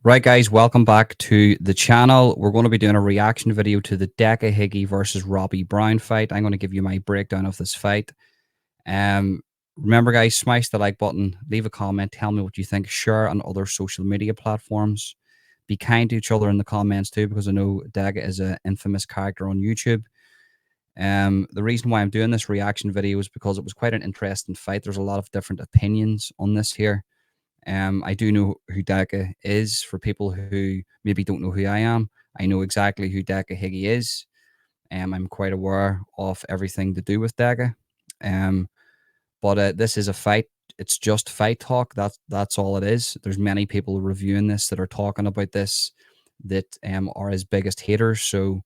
Right, guys, welcome back to the channel. We're going to be doing a reaction video to the Decca Heggie versus Robbie Brown fight. I'm going to give you my breakdown of this fight. Remember, guys, smash the like button, leave a comment, tell me what you think, share on other social media platforms. Be kind to each other in the comments too, because I know Decca is an infamous character on YouTube. The reason why I'm doing this reaction video is because it was quite an interesting fight. There's a lot of different opinions on this here. I do know who Decca is. For people who maybe don't know who I am, I know exactly who Decca Heggie is. I'm quite aware of everything to do with Decca. But this is a fight. It's just fight talk. That's all it is. There's many people reviewing this that are talking about this that are his biggest haters. So,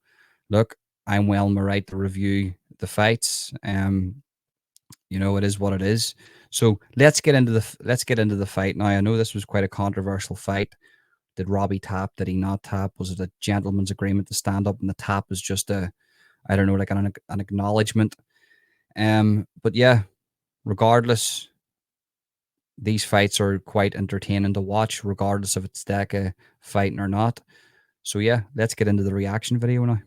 look, I'm well in my right to review the fights. It is what it is. So let's get into the fight now. I know this was quite a controversial fight. Did Robbie tap? Did he not tap? Was it a gentleman's agreement to stand up, and the tap is just I don't know, like an acknowledgement? But yeah, regardless, these fights are quite entertaining to watch, regardless if it's Decca fighting or not. So yeah, let's get into the reaction video now.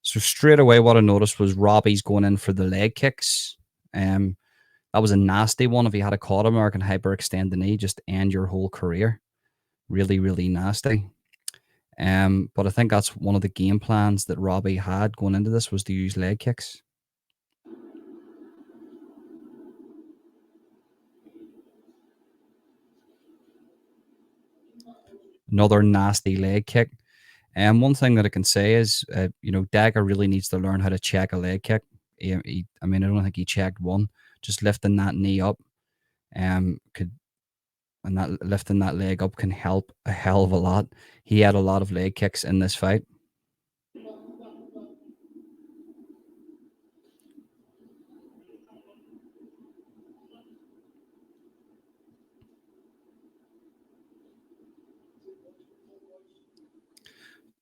So straight away, what I noticed was Robbie's going in for the leg kicks. That was a nasty one. If he had caught him, or can hyperextend the knee, just end your whole career. Really, really nasty. But I think that's one of the game plans that Robbie had going into this, was to use leg kicks. Another nasty leg kick. And one thing that I can say is, Decca really needs to learn how to check a leg kick. I mean, I don't think he checked one. Just lifting that knee up, lifting that leg up can help a hell of a lot. He had a lot of leg kicks in this fight.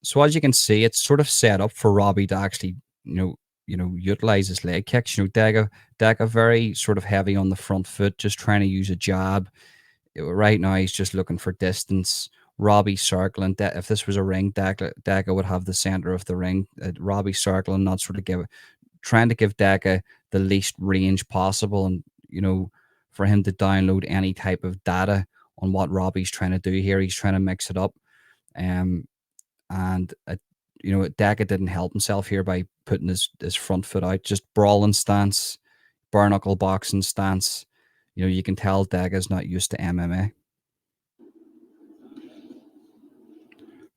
So as you can see, it's sort of set up for Robbie to actually, utilize his leg kicks. Decca very sort of heavy on the front foot, just trying to use a jab. Right now, he's just looking for distance. Robbie circling. If this was a ring, Decca would have the center of the ring. Robbie circling, not sort of trying to give Decca the least range possible, and for him to download any type of data on what Robbie's trying to do here. He's trying to mix it up. And Decca didn't help himself here by putting his front foot out. Just brawling stance, bare knuckle boxing stance. You can tell Decca's not used to MMA.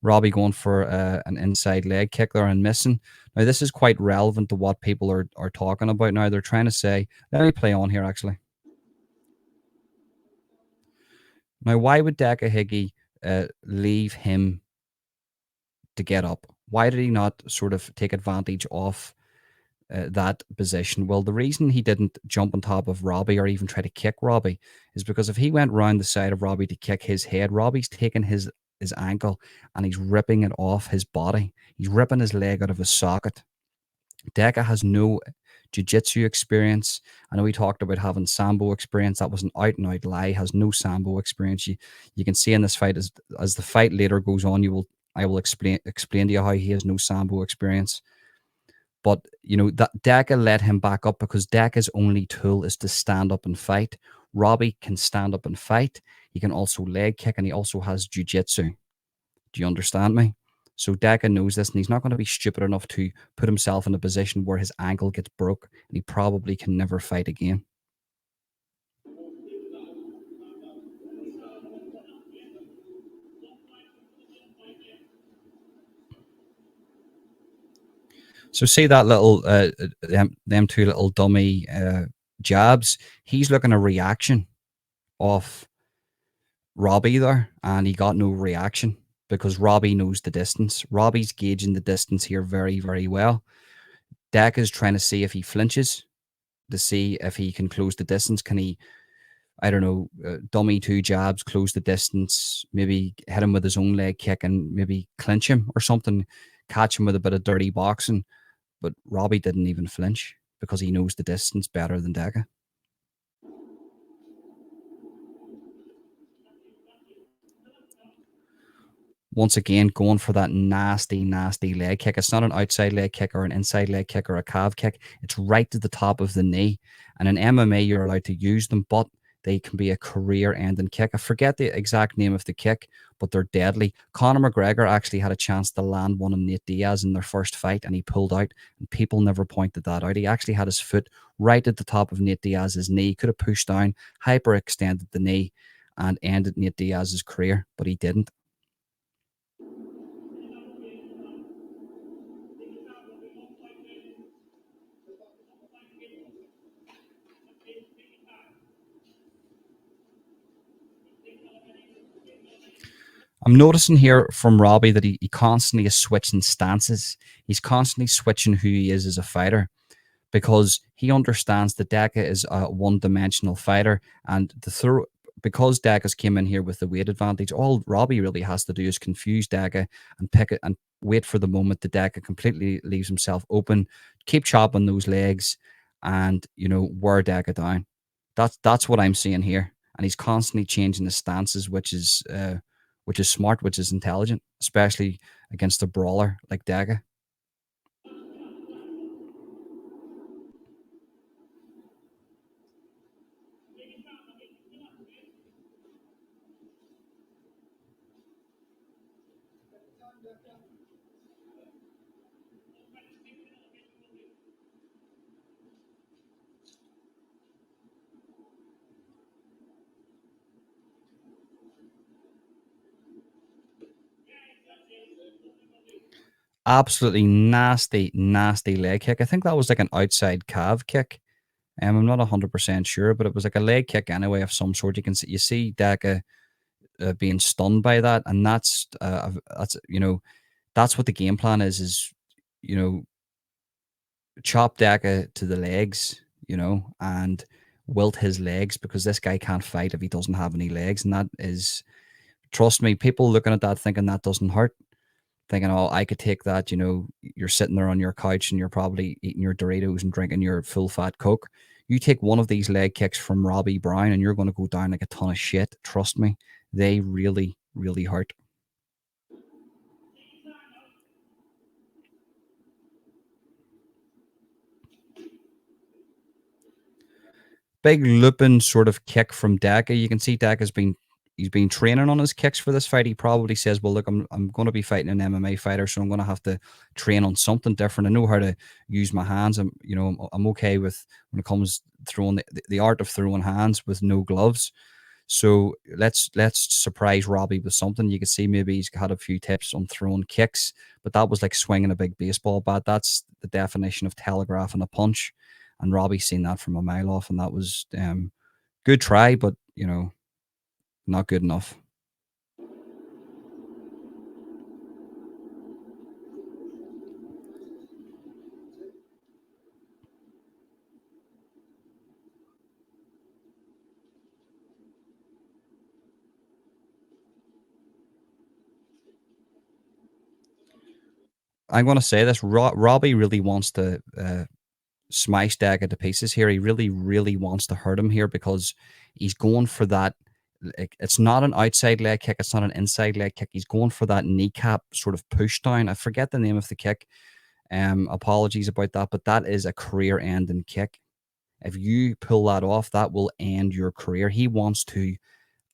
Robbie going for an inside leg kick there and missing. Now, this is quite relevant to what people are talking about now. They're trying to say, let me play on here, actually. Now, why would Decca Heggie leave him to get up? Why did he not sort of take advantage of that position? Well, the reason he didn't jump on top of Robbie or even try to kick Robbie is because if he went round the side of Robbie to kick his head, Robbie's taking his ankle and he's ripping it off his body. He's ripping his leg out of his socket. Decca has no jiu-jitsu experience. I know he talked about having sambo experience. That was an out-and-out lie. Has no sambo experience. You can see in this fight, as the fight later goes on, I will explain to you how he has no sambo experience. But that Decca let him back up because Decca's only tool is to stand up and fight. Robbie can stand up and fight. He can also leg kick, and he also has jiu-jitsu. Do you understand me? So Decca knows this, and he's not going to be stupid enough to put himself in a position where his ankle gets broke, and he probably can never fight again. So see that little them two little dummy jabs. He's looking a reaction off Robbie there, and he got no reaction because Robbie knows the distance. Robbie's gauging the distance here very, very well. Decca's trying to see if he flinches, to see if he can close the distance. Can he? I don't know, dummy two jabs, close the distance, maybe hit him with his own leg kick and maybe clinch him or something, catch him with a bit of dirty boxing. But Robbie didn't even flinch because he knows the distance better than Decca. Once again, going for that nasty, nasty leg kick. It's not an outside leg kick or an inside leg kick or a calf kick. It's right to the top of the knee. And in MMA, you're allowed to use them, but they can be a career ending kick. I forget the exact name of the kick, but they're deadly. Conor McGregor actually had a chance to land one on Nate Diaz in their first fight, and he pulled out, and people never pointed that out. He actually had his foot right at the top of Nate Diaz's knee. He could have pushed down, hyperextended the knee, and ended Nate Diaz's career, but he didn't. I'm noticing here from Robbie that he constantly is switching stances. He's constantly switching who he is as a fighter because he understands that Decca is a one-dimensional fighter, and the throw because Decca's came in here with the weight advantage. All Robbie really has to do is confuse Decca and pick it and wait for the moment the Decca completely leaves himself open, keep chopping those legs, and wear Decca down. That's what I'm seeing here, and he's constantly changing his stances, which is smart, which is intelligent, especially against a brawler like Decca. Absolutely nasty, nasty leg kick. I think that was like an outside calf kick. I'm not 100% sure, but it was like a leg kick anyway of some sort. You see Decca being stunned by that, and that's what the game plan is you know chop Decca to the legs, and wilt his legs because this guy can't fight if he doesn't have any legs, and that is, trust me, people looking at that thinking that doesn't hurt, thinking, oh, I could take that. You're sitting there on your couch and you're probably eating your Doritos and drinking your full fat Coke. You take one of these leg kicks from Robbie Brown and you're going to go down like a ton of shit. Trust me, they really, really hurt. Big looping sort of kick from Decca. You can see he's been training on his kicks for this fight. He probably says, "Well, look, I'm going to be fighting an MMA fighter, so I'm going to have to train on something different. I know how to use my hands. I'm okay with when it comes throwing the art of throwing hands with no gloves. So let's surprise Robbie with something. You can see maybe he's had a few tips on throwing kicks, but that was like swinging a big baseball bat. That's the definition of telegraphing a punch, and Robbie seen that from a mile off, and that was good try, but not good enough. I'm going to say this: Robbie really wants to smash Daga to pieces here. He really, really wants to hurt him here because he's going for that. Like, it's not an outside leg kick. It's not an inside leg kick. He's going for that kneecap sort of push down. I forget the name of the kick. Apologies about that, but that is a career-ending kick. If you pull that off, that will end your career. He wants to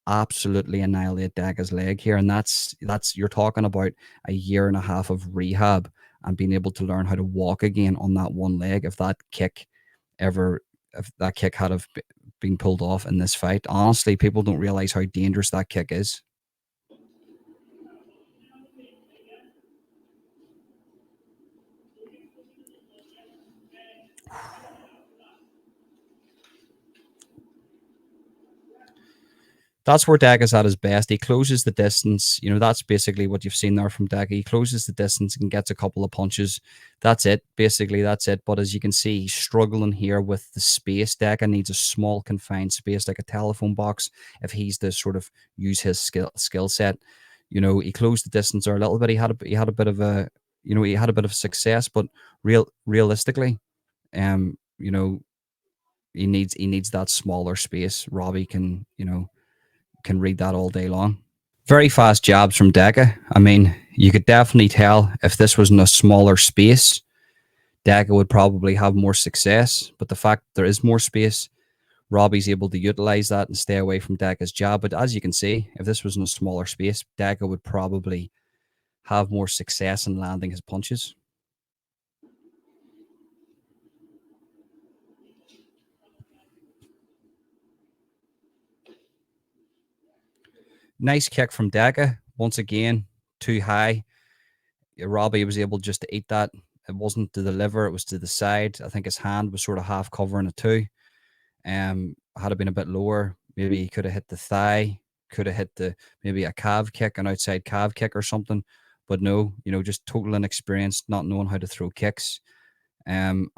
absolutely annihilate Daga's leg here, and that's you're talking about a year and a half of rehab and being able to learn how to walk again on that one leg. Ever, if that kick had have been pulled off in this fight, honestly, people don't realize how dangerous that kick is. That's where Decca's at his best. He closes the distance. You know, that's basically what you've seen there from Decca. He closes the distance and gets a couple of punches. That's it. Basically, that's it. But as you can see, he's struggling here with the space. Decca needs a small, confined space, like a telephone box, if he's to sort of use his skill set. You know, he closed the distance there a little bit. He had a bit of a, you know, he had a bit of success, but realistically, you know, he needs that smaller space. Robbie can, you know, can read that all day long. Very fast jabs from Decca. I mean, you could definitely tell if this was in a smaller space, Decca would probably have more success. But the fact there is more space, Robbie's able to utilize that and stay away from Decca's jab. But as you can see, if this was in a smaller space, Decca would probably have more success in landing his punches. Nice kick from Decca. Once again, too high. Robbie was able just to eat that. It wasn't to the liver, it was to the side. I think his hand was sort of half covering it too. Had it been a bit lower, maybe he could have hit the thigh, could have hit the maybe a calf kick, an outside calf kick or something. But no, you know, just total inexperience, not knowing how to throw kicks. And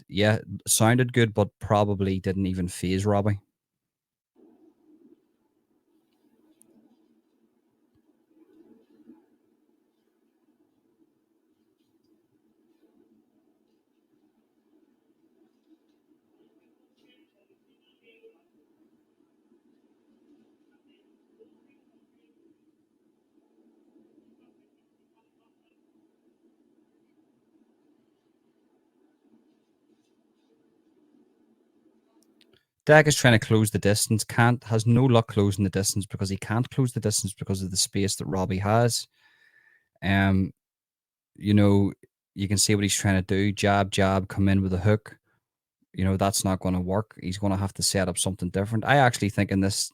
yeah, sounded good, but probably didn't even phase Robbie. Dak is trying to close the distance, can't, has no luck closing the distance because he can't close the distance because of the space that Robbie has. Um, you know, you can see what he's trying to do. Jab, jab, come in with a hook. You know, that's not going to work. He's going to have to set up something different. I actually think in this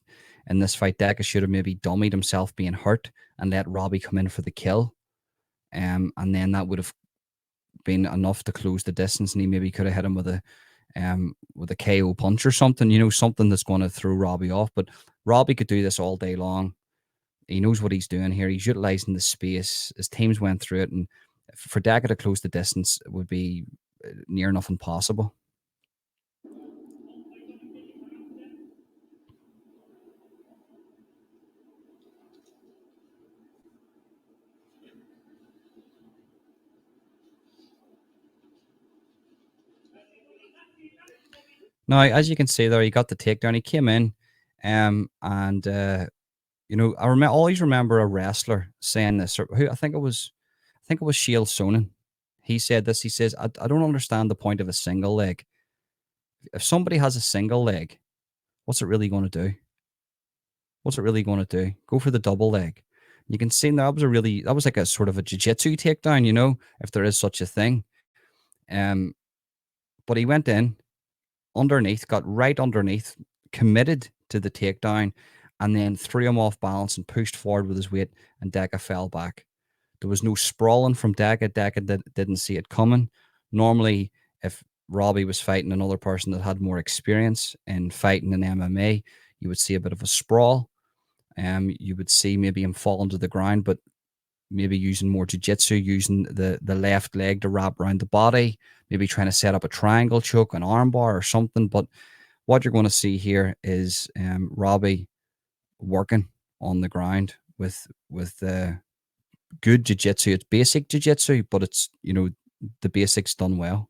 fight, Deca should have maybe dummied himself being hurt and let Robbie come in for the kill. And then that would have been enough to close the distance, and he maybe could have hit him with a KO punch or something, you know, something that's going to throw Robbie off. But Robbie could do this all day long. He knows what he's doing here. He's utilizing the space. His teams went through it, and for Deca to close the distance would be near enough impossible. Now, as you can see there, he got the takedown. He came in, and you know, always remember a wrestler saying this. Or who I think it was Shield Sonnen. He said this. He says, I don't understand the point of a single leg. If somebody has a single leg, what's it really going to do? What's it really going to do? Go for the double leg. You can see that was like a sort of a jiu-jitsu takedown, you know, if there is such a thing. Um, but he went in underneath, got right underneath, committed to the takedown, and then threw him off balance and pushed forward with his weight, and Deca fell back. There was no sprawling from Deca. Deca didn't see it coming. Normally, if Robbie was fighting another person that had more experience in fighting in MMA, you would see a bit of a sprawl. You would see maybe him falling to the ground, but maybe using more jiu-jitsu, using the left leg to wrap around the body, maybe trying to set up a triangle choke, an armbar or something. But what you're going to see here is Robbie working on the ground with good jiu-jitsu. It's basic jiu-jitsu, but it's, you know, the basics done well.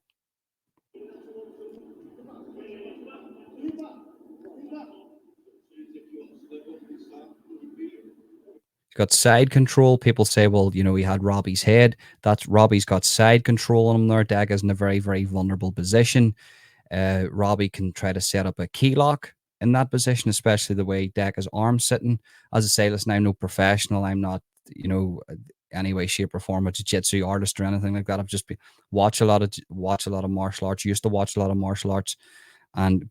Got side control. People say, well, you know, he had Robbie's head. That's Robbie's got side control on him there. Dega's in a very, very vulnerable position. Robbie can try to set up a key lock in that position, especially the way Deca's arm's sitting. As I say, listen, I'm no professional. I'm not, you know, any way, shape, or form a jiu-jitsu artist or anything like that. I've just watch a lot of martial arts. Used to watch a lot of martial arts, and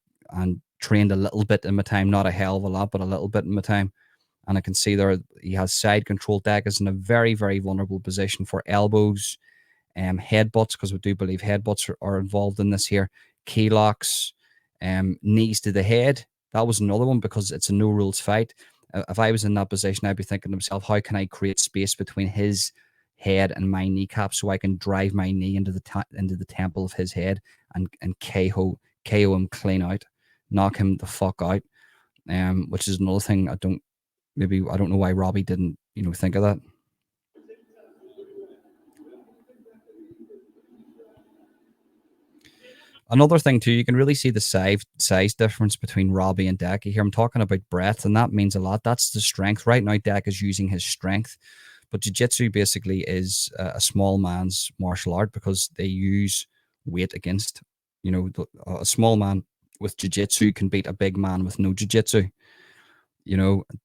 trained a little bit in my time, not a hell of a lot, but a little bit in my time. And I can see there he has side control. Deca's in a very, very vulnerable position for elbows, headbutts, because we do believe headbutts are involved in this here. Key locks, knees to the head. That was another one because it's a no rules fight. If I was in that position, I'd be thinking to myself, how can I create space between his head and my kneecap so I can drive my knee into the temple of his head and KO him clean out, knock him the fuck out. Which is another thing I don't know why Robbie didn't think of that. Another thing too, you can really see the size difference between Robbie and Decca here. I'm talking about breadth, and that means a lot. That's the strength. Right now, Decca is using his strength, but jiu-jitsu basically is a small man's martial art because they use weight against. A small man with jiu-jitsu can beat a big man with no jiu-jitsu.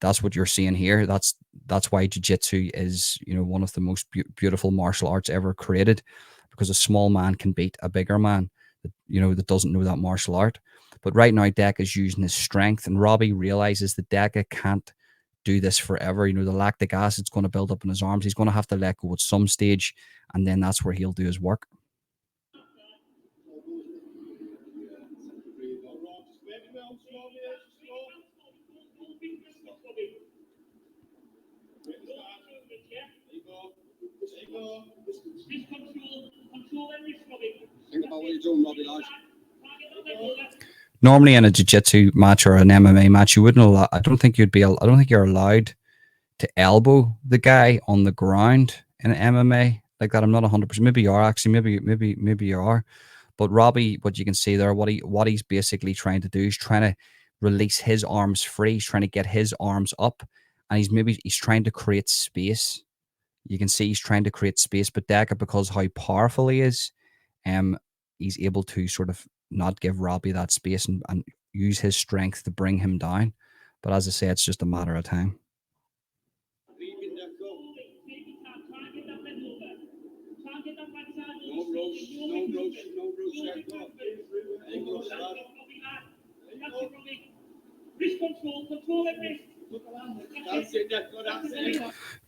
That's what you're seeing here. That's why jiu-jitsu is one of the most beautiful martial arts ever created, because a small man can beat a bigger man that doesn't know that martial art. But right now, Decca is using his strength, and Robbie realizes that Decca can't do this forever. The lactic acid's going to build up in his arms. He's going to have to let go at some stage, and then that's where he'll do his work. Think about what you're doing, Robbie, lad. Normally in a jiu-jitsu match or an MMA match, you wouldn't allow, I don't think you're allowed to elbow the guy on the ground in an MMA like that. I'm not 100%. Maybe you are, actually. Maybe you are. But Robbie, what you can see there, what he's basically trying to do is trying to release his arms free. He's trying to get his arms up, and he's trying to create space. You can see he's trying to create space, but Decca, because how powerful he is, he's able to sort of not give Robbie that space and use his strength to bring him down. But as I say, it's just a matter of time.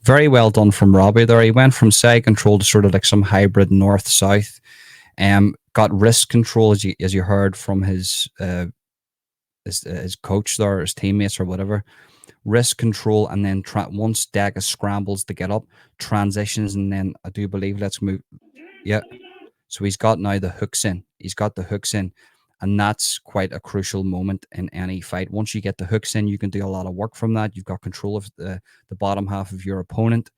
Very well done from Robbie there. He went from side control to sort of like some hybrid north-south. Got wrist control, as you heard from his coach there, his teammates or whatever. Wrist control, and then once Decca scrambles to get up, transitions, and then I do believe let's move. Yeah. So he's got now the hooks in. He's got the hooks in. And that's quite a crucial moment in any fight. Once you get the hooks in, you can do a lot of work from that. You've got control of the bottom half of your opponent.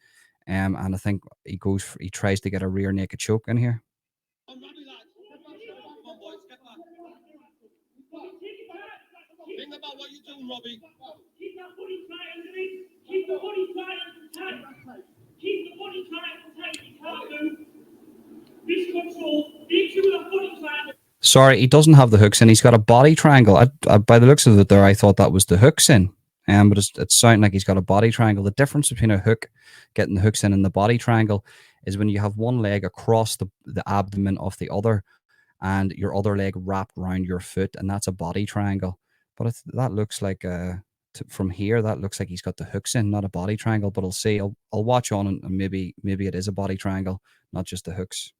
And I think he tries to get a rear naked choke in here. Think about what you're doing, Robbie. Keep that body tight underneath. Keep the body tight and tight. Keep the body tight and tight. You can't move. Wrist control. Make sure that body tight. Sorry, he doesn't have the hooks in. He's got a body triangle. By the looks of it there, I thought that was the hooks in. But it's sounding like he's got a body triangle. The difference between a hook, getting the hooks in, and the body triangle is when you have one leg across the abdomen of the other and your other leg wrapped around your foot, and that's a body triangle. But that looks like, from here, that looks like he's got the hooks in, not a body triangle. But I'll see. I'll watch on, and maybe it is a body triangle, not just the hooks.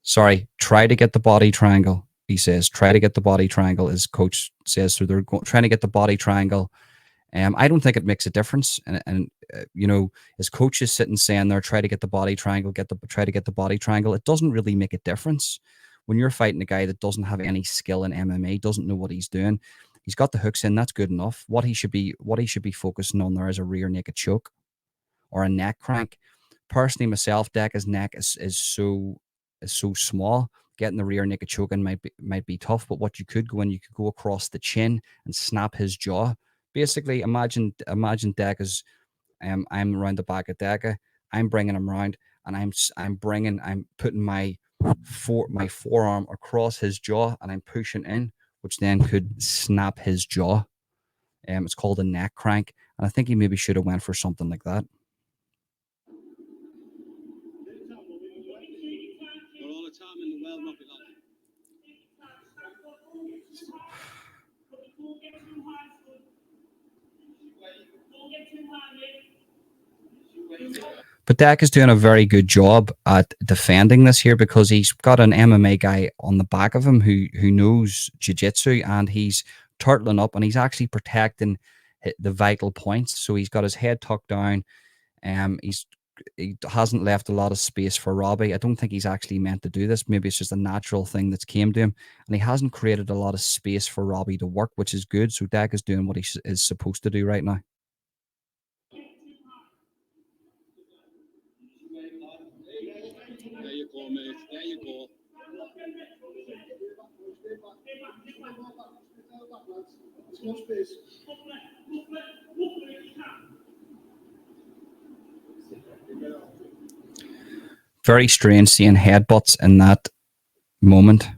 Sorry, try to get the body triangle. He says, try to get the body triangle. His coach says, so they're trying to get the body triangle. I don't think it makes a difference. And his coach is sitting saying there, try to get the body triangle, try to get the body triangle. It doesn't really make a difference when you're fighting a guy that doesn't have any skill in MMA, doesn't know what he's doing. He's got the hooks in. That's good enough. What he should be focusing on there is a rear naked choke or a neck crank. Personally, myself, Decca's neck is so small. Getting the rear naked choke in might be tough. But what you could go across the chin and snap his jaw. Basically, imagine Decca's. I'm around the back of Decca. I'm bringing him around, and I'm putting my forearm across his jaw, and I'm pushing in, which then could snap his jaw. It's called a neck crank, and I think he maybe should have went for something like that. But Dak is doing a very good job at defending this here because he's got an MMA guy on the back of him who knows jiu-jitsu, and he's turtling up and he's actually protecting the vital points. So he's got his head tucked down. He hasn't left a lot of space for Robbie. I don't think he's actually meant to do this. Maybe it's just a natural thing that's came to him, and he hasn't created a lot of space for Robbie to work, which is good. So Dak is doing what he is supposed to do right now. There you go, mate. There you go. There's no space. Very strange seeing headbutts in that moment.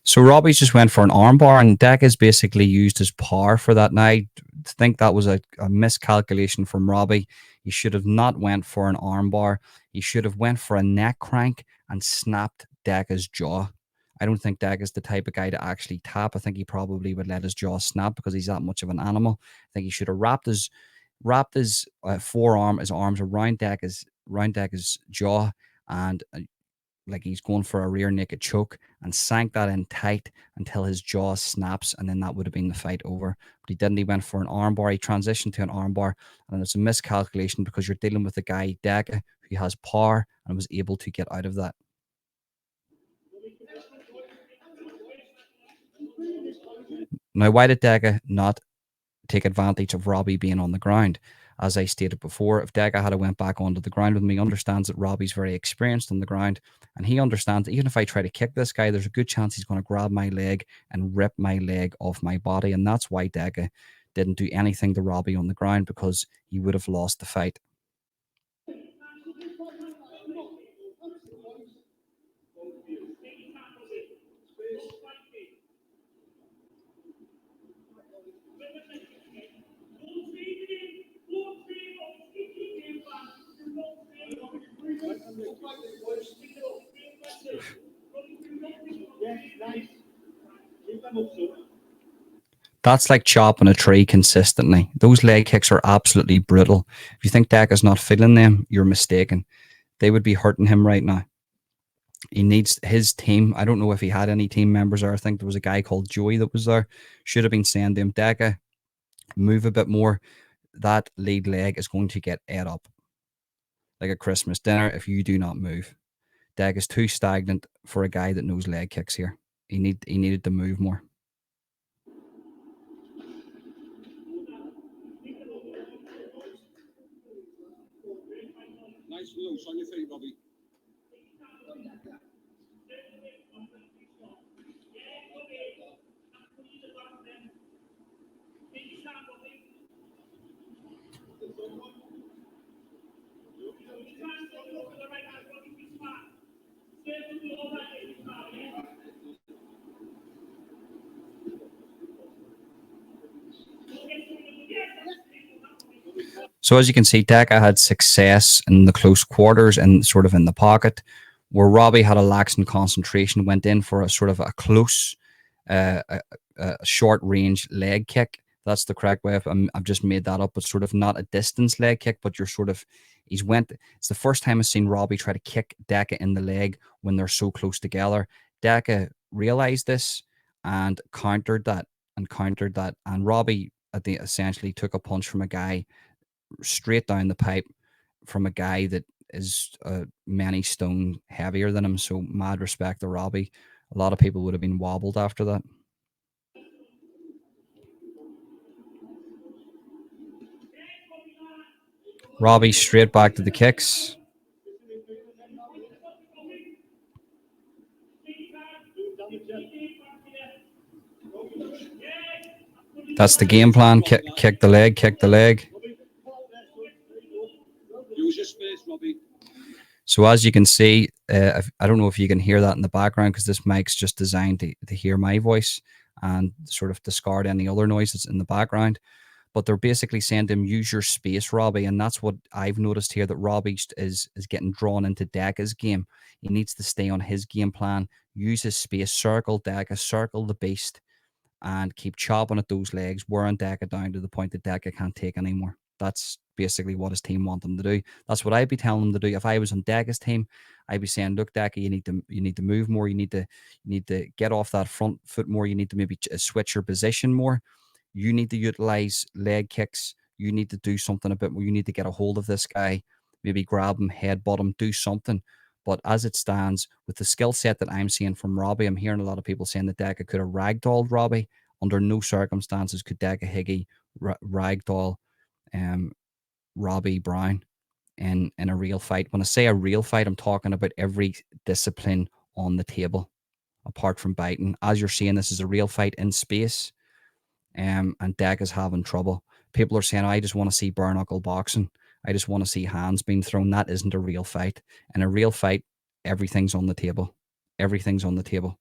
So Robbie's just went for an armbar, and Decca's basically used his power for that. Now, I think that was a miscalculation from Robbie. He should have not went for an armbar. He should have went for a neck crank and snapped Decca's jaw. I don't think Decca's the type of guy to actually tap. I think he probably would let his jaw snap because he's that much of an animal. I think he should have wrapped his his arms around Decca's jaw, and like he's going for a rear naked choke, and sank that in tight until his jaw snaps, and then that would have been the fight over. But he didn't. He went for an armbar. He transitioned to an armbar, and it's a miscalculation because you're dealing with a guy, Decca, who has power and was able to get out of that. Now, why did Decca not take advantage of Robbie being on the ground? As I stated before, if Decca had went back onto the ground with me, understands that Robbie's very experienced on the ground, and he understands that even if I try to kick this guy, there's a good chance he's going to grab my leg and rip my leg off my body, and that's why Decca didn't do anything to Robbie on the ground, because he would have lost the fight. That's like chopping a tree consistently. Those leg kicks are absolutely brutal. If you think Decca's not feeling them, you're mistaken. They would be hurting him right now. He needs his team. I don't know if he had any team members there. I think there was a guy called Joey that was there. Should have been saying to him, Decca, move a bit more. That lead leg is going to get ate up like a Christmas dinner if you do not move. Decca's too stagnant for a guy that knows leg kicks here. He needed to move more. Nice loose on your feet, Robbie. So as you can see, Decca had success in the close quarters and sort of in the pocket, where Robbie had a lax in concentration, went in for a sort of a close, a short range leg kick. That's the correct way. I've just made that up. It's sort of not a distance leg kick, but it's the first time I've seen Robbie try to kick Decca in the leg when they're so close together. Decca realized this and countered that. And Robbie essentially took a punch from a guy straight down the pipe from a guy that is many stone heavier than him. So mad respect to Robbie. A lot of people would have been wobbled after that. Robbie straight back to the kicks. That's the game plan. Kick the leg, kick the leg. Use your space, Robbie. So as you can see, I don't know if you can hear that in the background because this mic's just designed to hear my voice and sort of discard any other noise that's in the background. But they're basically saying to him, use your space, Robbie. And that's what I've noticed here, that Robbie is getting drawn into Decca's game. He needs to stay on his game plan, use his space, circle Decca, circle the beast, and keep chopping at those legs, wearing Decca down to the point that Decca can't take anymore. That's basically what his team want him to do. That's what I'd be telling him to do. If I was on Decca's team, I'd be saying, look, Decca, you need to move more. You need to get off that front foot more. You need to maybe switch your position more. You need to utilize leg kicks. You need to do something a bit more. You need to get a hold of this guy, maybe grab him, headbutt him, do something. But as it stands, with the skill set that I'm seeing from Robbie, I'm hearing a lot of people saying that Decca could have ragdolled Robbie. Under no circumstances could Decca Heggie ragdoll Robbie Brown in a real fight. When I say a real fight, I'm talking about every discipline on the table, apart from biting. As you're seeing, this is a real fight in space, and Decca's having trouble. People are saying, I just want to see bare knuckle boxing. I just want to see hands being thrown. That isn't a real fight. In a real fight, everything's on the table. Everything's on the table.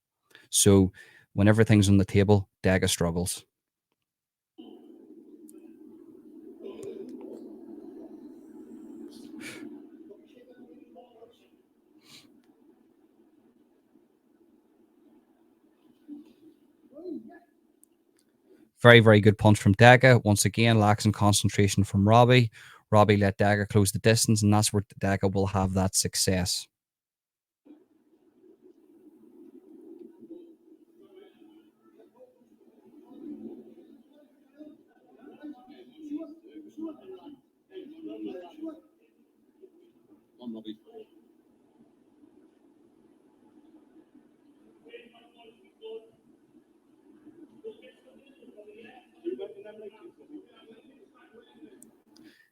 So when everything's on the table, Decca struggles. Very, very good punch from Decca. Once again, lacks in concentration from Robbie. Robbie let Decca close the distance, and that's where Decca will have that success. On, Robbie.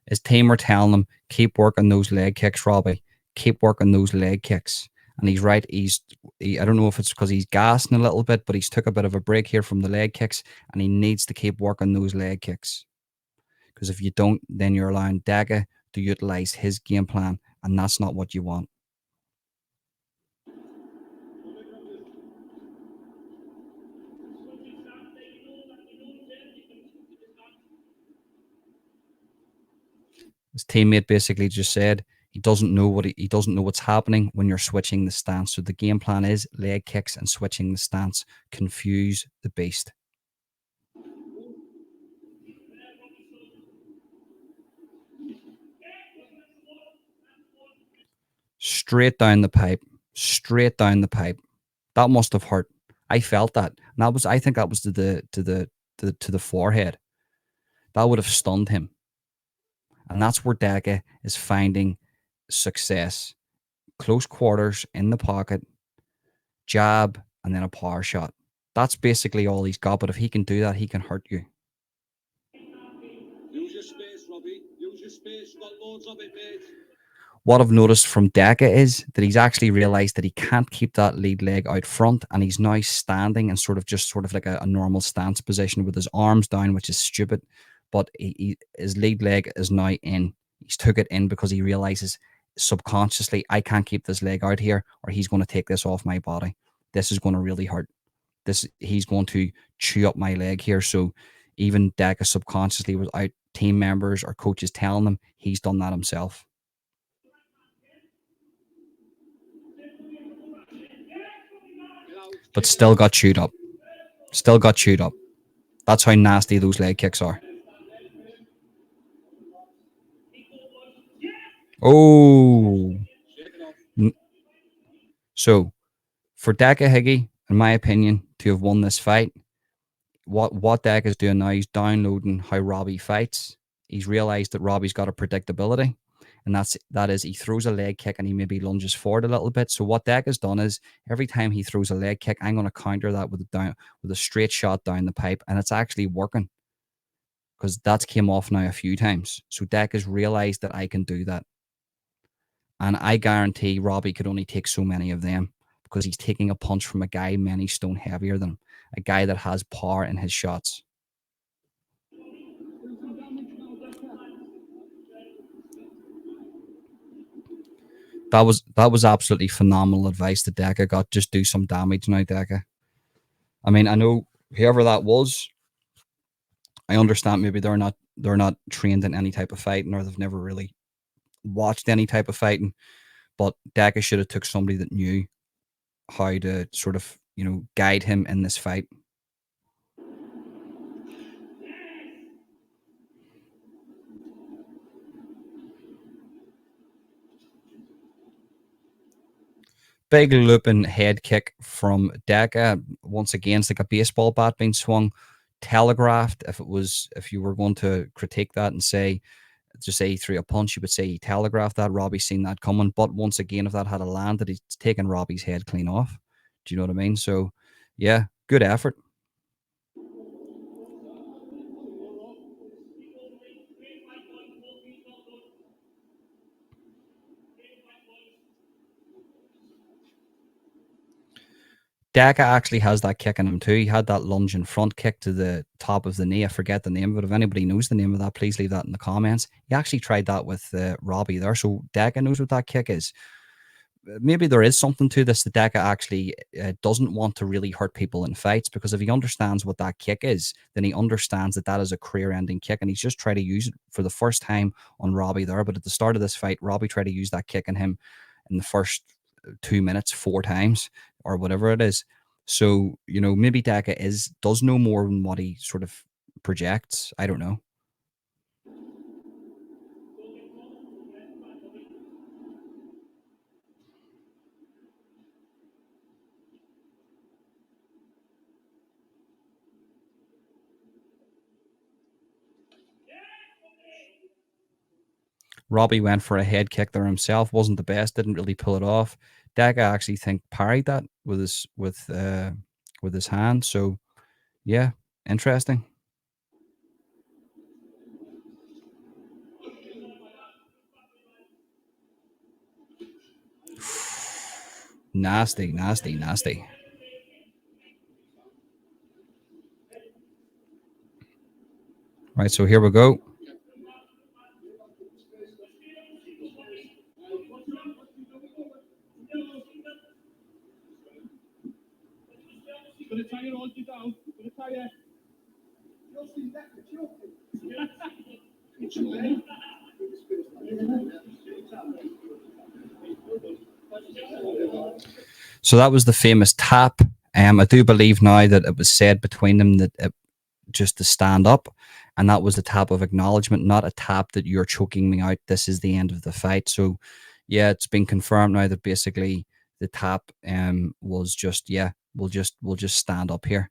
His team are telling him, keep working those leg kicks, Robbie. Keep working those leg kicks. And he's right. I don't know if it's because he's gassing a little bit, but he's took a bit of a break here from the leg kicks, and he needs to keep working those leg kicks. Because if you don't, then you're allowing Decca to utilize his game plan, and that's not what you want. His teammate basically just said he doesn't know what's happening when you're switching the stance. So the game plan is leg kicks and switching the stance. Confuse the beast. Straight down the pipe. Straight down the pipe. That must have hurt. I felt that. And I think that was to the forehead. That would have stunned him. And that's where Decca is finding success. Close quarters in the pocket, jab, and then a power shot. That's basically all he's got. But if he can do that, he can hurt you. Use your space, Robbie. Use your space. You've got loads of it, mate. What I've noticed from Decca is that he's actually realized that he can't keep that lead leg out front, and he's now standing in sort of like a normal stance position with his arms down, which is stupid. But his lead leg is now in. He's took it in because he realizes subconsciously, I can't keep this leg out here, or he's going to take this off my body. This is going to really hurt. He's going to chew up my leg here. So even Decca subconsciously, without team members or coaches telling him, he's done that himself. But still got chewed up. Still got chewed up. That's how nasty those leg kicks are. Oh. So, for Decca Heggie, in my opinion, to have won this fight, what Decca is doing now, he's downloading how Robbie fights. He's realized that Robbie's got a predictability, and that is he throws a leg kick and he maybe lunges forward a little bit. So what Decca's done is every time he throws a leg kick, I'm going to counter that with a straight shot down the pipe, and it's actually working because that's came off now a few times. So Decca's realized that I can do that. And I guarantee Robbie could only take so many of them because he's taking a punch from a guy many stone heavier than him, a guy that has power in his shots. That was absolutely phenomenal advice that Decca got. Just do some damage now, Decca. I mean, I know whoever that was, I understand maybe they're not trained in any type of fighting, or they've never really watched any type of fighting, but Decca should have took somebody that knew how to sort of, guide him in this fight. Big looping head kick from Decca. Once again, it's like a baseball bat being swung, telegraphed. If you were going to critique that and say, just say he threw a punch, you would say he telegraphed that. Robbie's seen that coming. But once again, if that had landed, he's taken Robbie's head clean off. Do you know what I mean? So, yeah, good effort. Decca actually has that kick in him too. He had that lunging front kick to the top of the knee. I forget the name of it. If anybody knows the name of that, please leave that in the comments. He actually tried that with Robbie there. So Decca knows what that kick is. Maybe there is something to this. The Decca actually doesn't want to really hurt people in fights, because if he understands what that kick is, then he understands that that is a career-ending kick, and he's just tried to use it for the first time on Robbie there. But at the start of this fight, Robbie tried to use that kick on him in the first 2 minutes 4 times or whatever it is. So, maybe Decca does know more than what he sort of projects. I don't know. Robbie went for a head kick there himself. Wasn't the best. Didn't really pull it off. Decca actually parried that with his hand. So yeah, interesting. Nasty, nasty, nasty. Right, so here we go. So that was the famous tap. I do believe now that it was said between them that just to stand up, and that was the tap of acknowledgement, not a tap that you're choking me out. This is the end of the fight. So, yeah, it's been confirmed now that basically the tap was just, yeah, we'll just stand up here.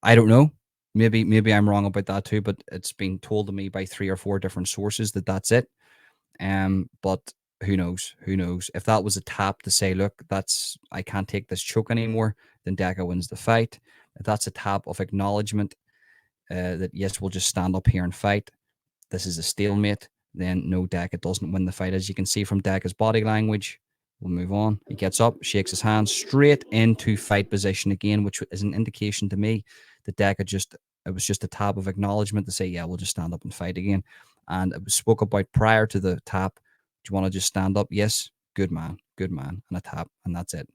I don't know. Maybe I'm wrong about that too, but it's been told to me by 3 or 4 different sources that that's it. But who knows? Who knows? If that was a tap to say, look, I can't take this choke anymore, then Decca wins the fight. If that's a tap of acknowledgement that yes, we'll just stand up here and fight, this is a stalemate, then no, Decca doesn't win the fight. As you can see from Decca's body language, we'll move on. He gets up, shakes his hand straight into fight position again, which is an indication to me that Decca it was just a tap of acknowledgement to say, yeah, we'll just stand up and fight again. And it was spoke about prior to the tap. Do you want to just stand up? Yes. Good man. Good man. And a tap. And that's it.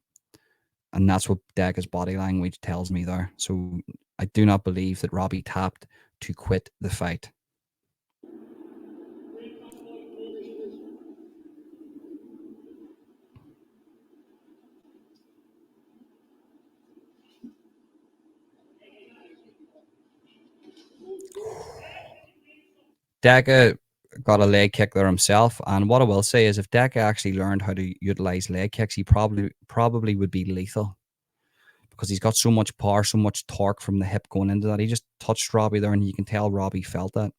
And that's what Decca's body language tells me there. So I do not believe that Robbie tapped to quit the fight. Decca got a leg kick there himself, and what I will say is if Decca actually learned how to utilize leg kicks, he probably would be lethal, because he's got so much power, so much torque from the hip going into that. He just touched Robbie there, and you can tell Robbie felt that.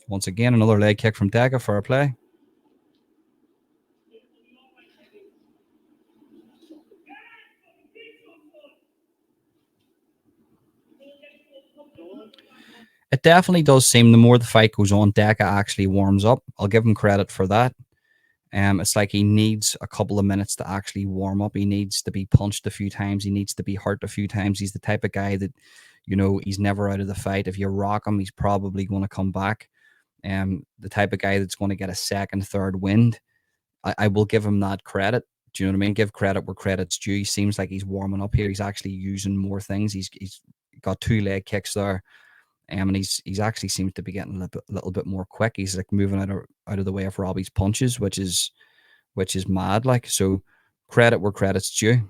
Once again, another leg kick from Decca for a play. It definitely does seem the more the fight goes on, Decca actually warms up. I'll give him credit for that. It's like he needs a couple of minutes to actually warm up. He needs to be punched a few times. He needs to be hurt a few times. He's the type of guy that, he's never out of the fight. If you rock him, he's probably going to come back. The type of guy that's going to get a second, third wind. I will give him that credit. Do you know what I mean? Give credit where credit's due. He seems like he's warming up here. He's actually using more things. He's got 2 leg kicks there. And he's actually seems to be getting a little bit more quick. He's like moving out of the way of Robbie's punches, which is mad. Like, so credit where credit's due.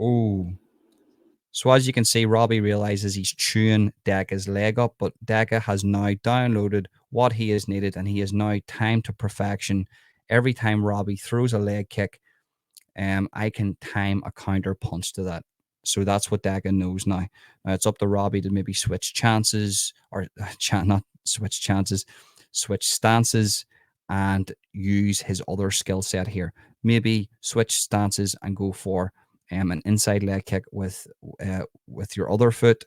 Oh. So as you can see, Robbie realizes he's chewing Decca's leg up, but Decca has now downloaded what he has needed, and he is now timed to perfection. Every time Robbie throws a leg kick, I can time a counter punch to that. So that's what Decca knows now. Now it's up to Robbie to maybe switch chances, or not switch chances, switch stances, and use his other skill set here. Maybe switch stances and go for an inside leg kick with your other foot,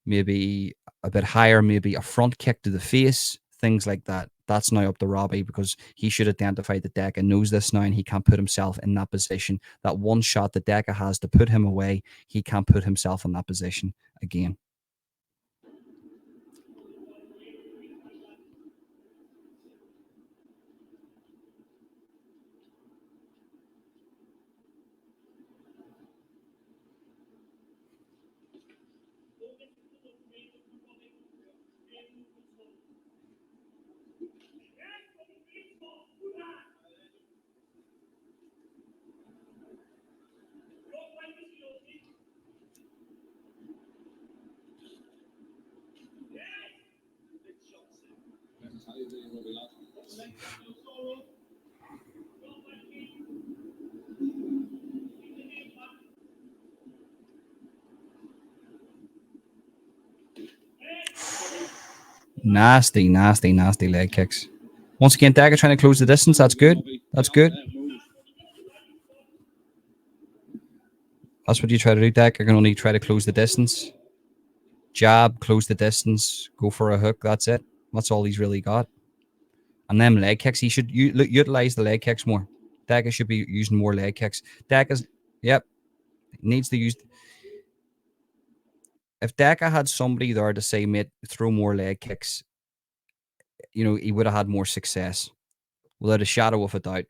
maybe a bit higher, maybe a front kick to the face, things like that. That's now up to Robbie, because he should identify that Decca knows this now, and he can't put himself in that position. That one shot that Decca has to put him away, he can't put himself in that position again. Nasty, nasty, nasty leg kicks. Once again, Decca trying to close the distance. That's good. That's good. That's what you try to do, Decca. You can only try to close the distance. Jab, close the distance, go for a hook. That's it. That's all he's really got. And them leg kicks, he should utilize the leg kicks more. Decca should be using more leg kicks. Decca's, yep, needs to use. If Decca had somebody there to say, mate, throw more leg kicks, you know, he would have had more success, without a shadow of a doubt,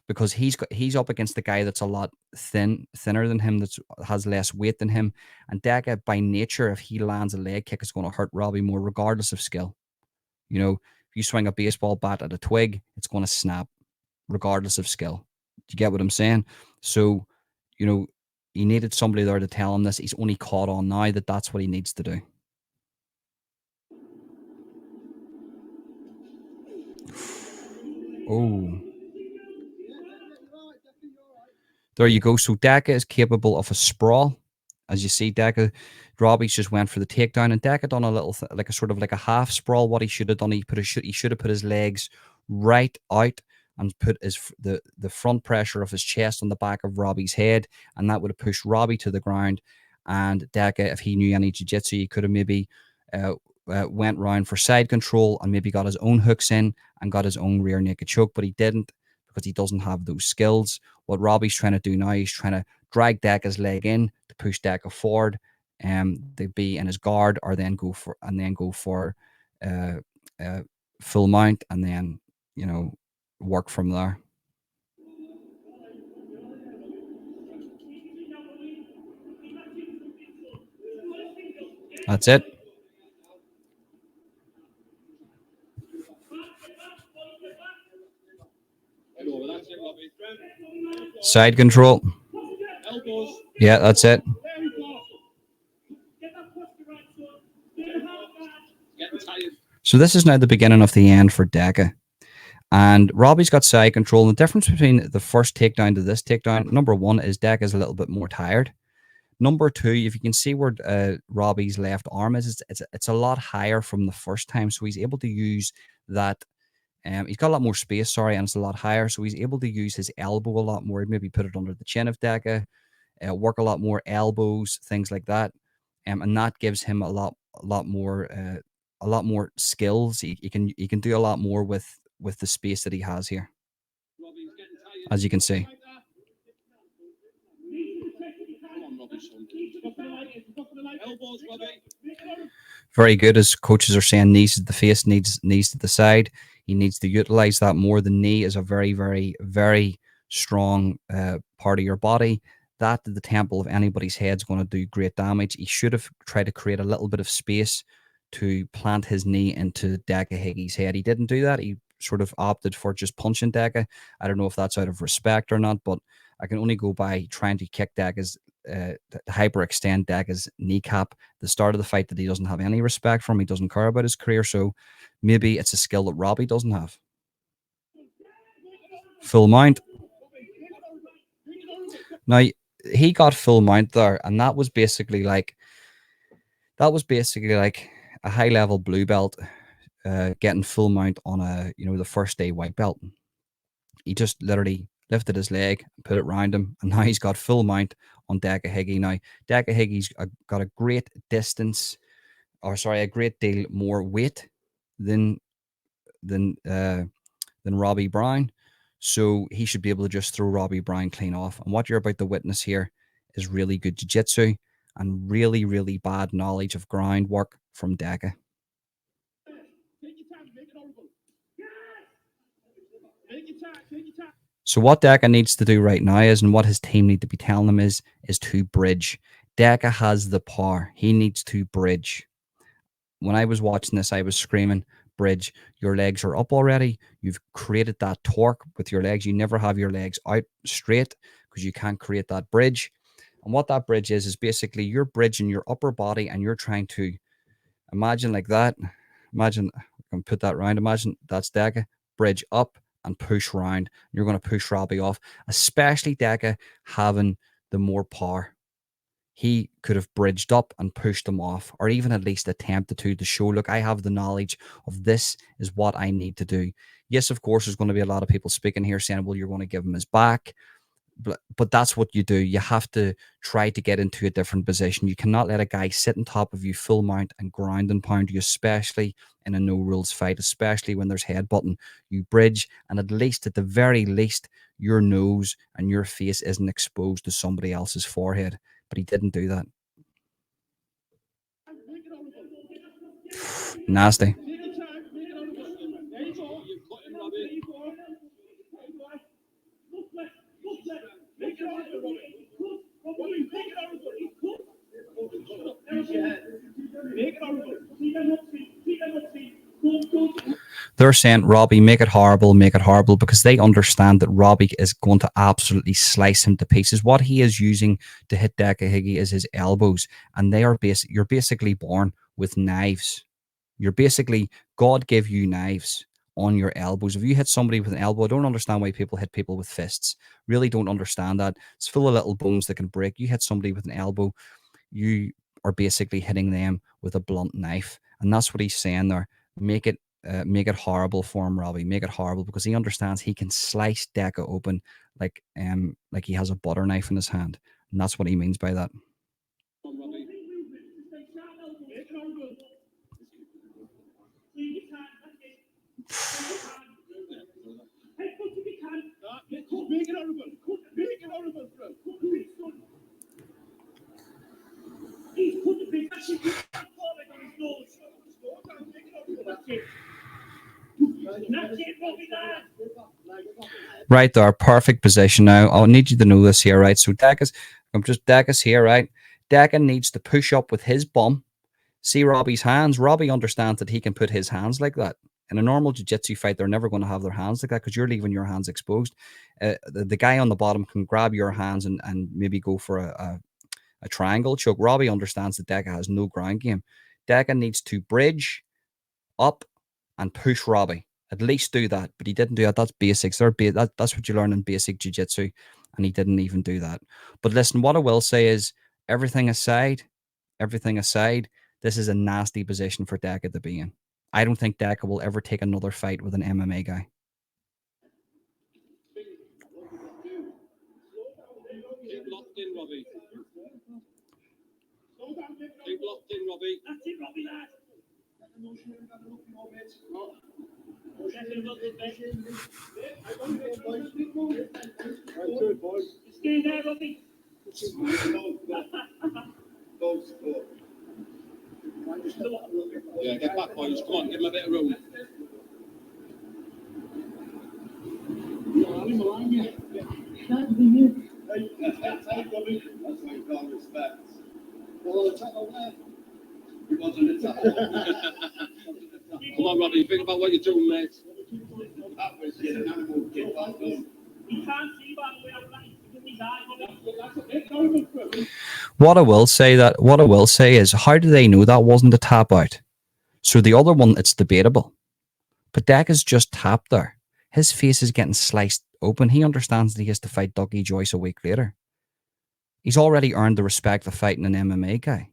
because he's up against the guy that's a lot thinner than him, that has less weight than him. And Decca, by nature, if he lands a leg kick, is going to hurt Robbie more, regardless of skill. You know, if you swing a baseball bat at a twig, it's going to snap, regardless of skill. Do you get what I'm saying? So, you know, he needed somebody there to tell him this. He's only caught on now that that's what he needs to do. Oh. There you go. So Decca is capable of a sprawl. As you see, Robbie's just went for the takedown, and Decca done a little, like a sort of like a half sprawl. What he should have done, he should have put his legs right out and put the front pressure of his chest on the back of Robbie's head, and that would have pushed Robbie to the ground. And Decca, if he knew any jiu-jitsu, he could have maybe went round for side control and maybe got his own hooks in and got his own rear naked choke, but he didn't, because he doesn't have those skills. What Robbie's trying to do now, he's trying to drag Decca's leg in to push Decca forward, to be in his guard, or then go for full mount, and then, you know, work from there. That's it. Side control. Yeah, that's it. So this is now the beginning of the end for Decca. And Robbie's got side control. And the difference between the first takedown to this takedown, number one, is Decca's a little bit more tired. Number two, if you can see where Robbie's left arm is, it's a lot higher from the first time. So he's able to use that. He's got a lot more space, and it's a lot higher. So he's able to use his elbow a lot more. Maybe put it under the chin of Decca, work a lot more elbows, things like that. And that gives him a lot more skills. He can do a lot more with the space that he has here, as you can see. Very good. As coaches are saying, knees to the face, knees to the side. He needs to utilize that more. The knee is a very, very, very strong part of your body. That the temple of anybody's head is going to do great damage. He should have tried to create a little bit of space to plant his knee into Decca Heggie's head. He didn't do that. He sort of opted for just punching Decca. I don't know if that's out of respect or not, but I can only go by trying to kick Decca's, to hyperextend Decca's kneecap. The start of the fight that he doesn't have any respect for him. He doesn't care about his career. So maybe it's a skill that Robbie doesn't have. Full mount. Now, he got full mount there, and that was basically like a high level blue belt getting full mount on the first day white belt. He just literally lifted his leg, put it round him, and now he's got full mount on Decca Heggie. Now, Decca Heggie's got a great distance, or sorry, a great deal more weight than Robbie Brown. So he should be able to just throw Robbie Brown clean off. And what you're about to witness here is really good jiu-jitsu and really, really bad knowledge of groundwork from Decca. So what Decca needs to do right now is, and what his team need to be telling him is to bridge. Decca has the power. He needs to bridge. When I was watching this, I was screaming, bridge. Your legs are up already. You've created that torque with your legs. You never have your legs out straight because you can't create that bridge. And what that bridge is basically you're bridging your upper body, and you're trying to imagine like that. Imagine, I can put that round. Imagine that's Decca. Bridge up and push round. You're going to push Robbie off, especially Decca having the more power. He could have bridged up and pushed him off, or even at least attempted to show, look, I have the knowledge of this is what I need to do. Yes, of course, there's going to be a lot of people speaking here saying, well, you're going to give him his back. But that's what you do. You have to try to get into a different position. You cannot let a guy sit on top of you full mount and ground and pound you, especially in a no rules fight, especially when there's headbutting. You bridge, and at the very least, your nose and your face isn't exposed to somebody else's forehead. But he didn't do that. Nasty. They're saying, Robbie, make it horrible, because they understand that Robbie is going to absolutely slice him to pieces. What he is using to hit Decca Heggie is his elbows, and they are you're basically born with knives. God gave you knives on your elbows. If you hit somebody with an elbow, I don't understand why people hit people with fists. Really don't understand that. It's full of little bones that can break. You hit somebody with an elbow, you are basically hitting them with a blunt knife. And that's what he's saying there. Make it horrible for him, Robbie. Make it horrible, because he understands he can slice Decca open like he has a butter knife in his hand. And that's what he means by that. Right there, perfect position now. I'll need you to know this here, right? So Decca's here, right? Decca needs to push up with his bum. See Robbie's hands. Robbie understands that he can put his hands like that. In a normal jiu-jitsu fight, they're never going to have their hands like that because you're leaving your hands exposed. The guy on the bottom can grab your hands and maybe go for a triangle choke. Robbie understands that Decca has no ground game. Decca needs to bridge up and push Robbie. At least do that, but he didn't do that. That's basics. That's what you learn in basic jiu-jitsu, and he didn't even do that. But listen, what I will say is, everything aside, this is a nasty position for Decca to be in. I don't think Decca will ever take another fight with an MMA guy. Keep locked in, Robbie. Keep locked in, Robbie. That's it, Robbie, lad. Stay there, Robbie. Yeah, get back, boys. Come on, give him a bit of room. That's what you call respect. Well, it's not aware. It wasn't a top. Come on, Robbie, think about what you're doing, mate. That was an animal kid, that was. He can't see by the way I'm running. His eye. What I will say is, how do they know that wasn't a tap out? So the other one, it's debatable. But Decca's just tapped there. His face is getting sliced open. He understands that he has to fight Dougie Joyce a week later. He's already earned the respect of fighting an MMA guy.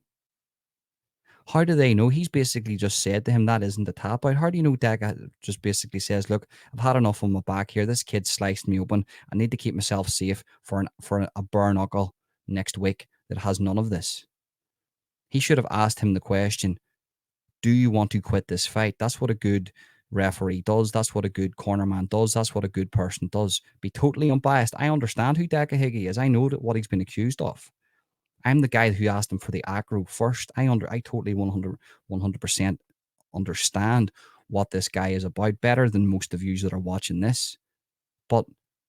How do they know? He's basically just said to him that isn't a tap out. How do you know Decca just basically says, look, I've had enough on my back here. This kid sliced me open. I need to keep myself safe for a bare knuckle next week that has none of this. He should have asked him the question, do you want to quit this fight? That's what a good referee does. That's what a good cornerman does. That's what a good person does. Be totally unbiased. I understand who Decca Heggie is. I know what he's been accused of. I'm the guy who asked him for the acro first. I totally 100% understand what this guy is about better than most of you that are watching this. But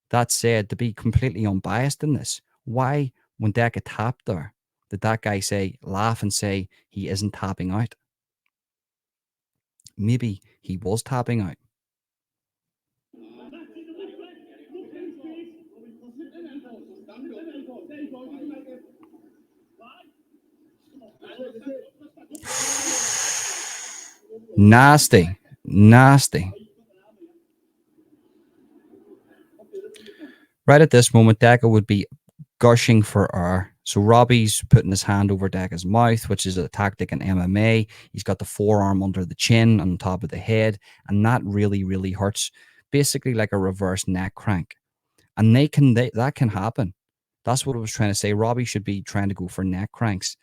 that said, to be completely unbiased in this, why, when Decca tapped there, did that guy laugh and say he isn't tapping out? Maybe he was tapping out. Nasty. Right at this moment, Decca would be gushing for air. So Robbie's putting his hand over Decca's mouth, which is a tactic in MMA. He's got the forearm under the chin on top of the head, and that really, really hurts. Basically like a reverse neck crank. And that can happen. That's what I was trying to say. Robbie should be trying to go for neck cranks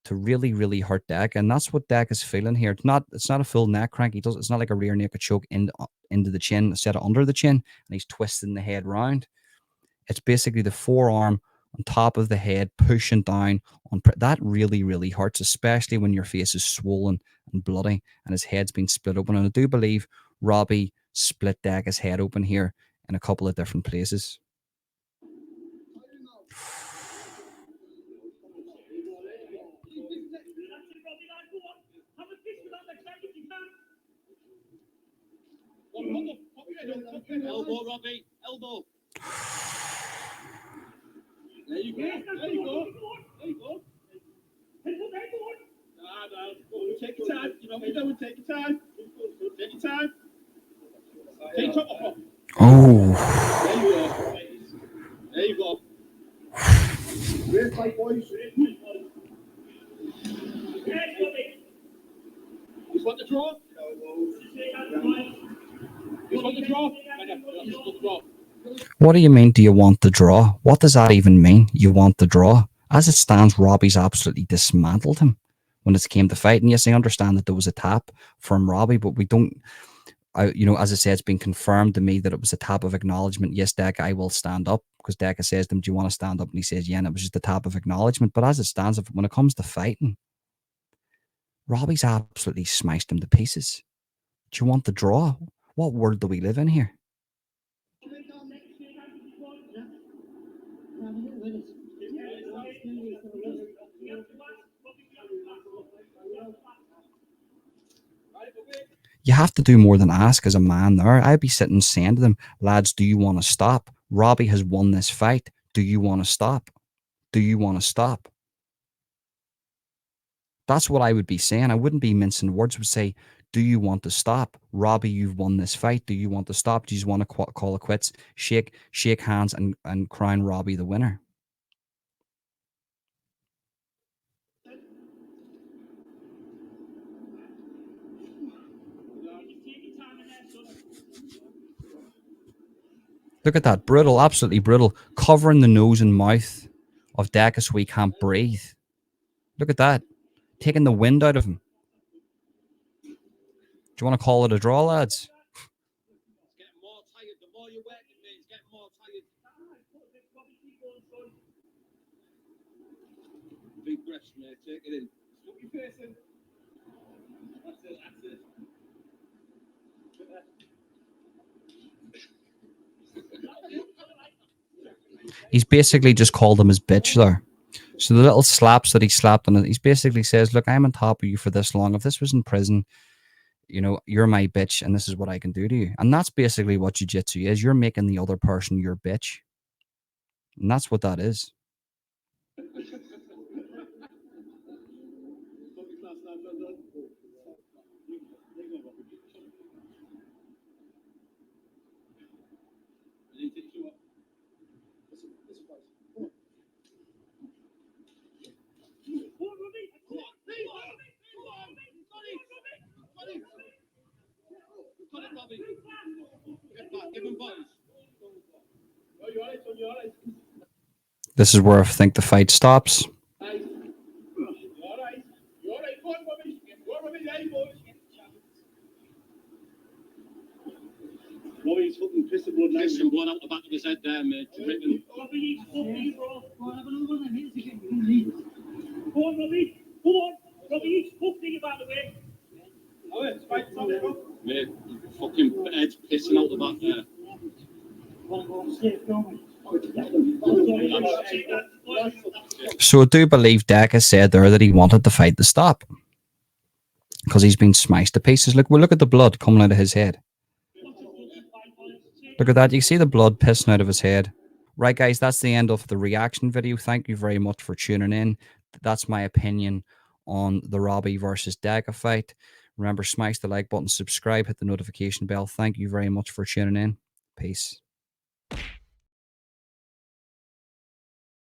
to really, really hurt Decca. And that's what Decca's feeling here. It's not a full neck crank. It's not like a rear naked choke into the chin instead of under the chin, and he's twisting the head round. It's basically the forearm on top of the head, pushing down on that really, really hurts, especially when your face is swollen and bloody and his head's been split open. And I do believe Robbie split Decca's head open here in a couple of different places. Elbow, Robbie. Elbow. There you go. There you go. There you go. Take your time. You know what you're doing. Take your time. Take your time. Take top off. Oh. There you go. There you go. Great fight, boys. You want the draw? You want the draw? The draw. What do you mean, do you want the draw? What does that even mean, you want the draw? As it stands, Robbie's absolutely dismantled him when it came to fight. And yes, I understand that there was a tap from Robbie, but we don't, as I said, it's been confirmed to me that it was a tap of acknowledgement. Yes, Decca, I will stand up, because Decca says to him, do you want to stand up? And he says, yeah, and it was just a tap of acknowledgement. But as it stands, when it comes to fighting, Robbie's absolutely smashed him to pieces. Do you want the draw? What world do we live in here? You have to do more than ask as a man there. I'd be sitting saying to them, lads, do you want to stop? Robbie has won this fight. Do you want to stop? Do you want to stop? That's what I would be saying. I wouldn't be mincing words. I would say, do you want to stop? Robbie, you've won this fight. Do you want to stop? Do you just want to call it quits? Shake hands and crown Robbie the winner. Look at that. Brutal, absolutely brutal. Covering the nose and mouth of Decca so he can't breathe. Look at that. Taking the wind out of him. Do you want to call it a draw, lads? It's getting more tired. The more you work it, mate, it's getting more tired. Big breaths, mate. Take it in. Look your face in. That's it. That's it. He's basically just called him his bitch there. So the little slaps that he slapped on it, he basically says, look, I'm on top of you for this long. If this was in prison, you know, you're my bitch and this is what I can do to you. And that's basically what jiu-jitsu is. You're making the other person your bitch. And that's what that is. This is where I think the fight stops. Robbie's fucking pissing blood out the back of his head there, mate. Dripping. Robbie, he's fucking bro. Go on, have another one and here's again. Go on, Robbie. Go on. Robbie, he's fucking, by the way. Oh, it's fight on it, bro. Mate, fucking head's pissing out the back there. Want to go on safe, don't we? So I do believe Decca said there that he wanted the fight to stop because he's been smashed to pieces. Look, well, look at the blood coming out of his head. Look at that. You see the blood pissing out of his head. Right, guys, that's the end of the reaction video. Thank you very much for tuning in. That's my opinion on the Robbie versus Decca fight. Remember, smash the like button, subscribe, hit the notification bell. Thank you very much for tuning in. Peace.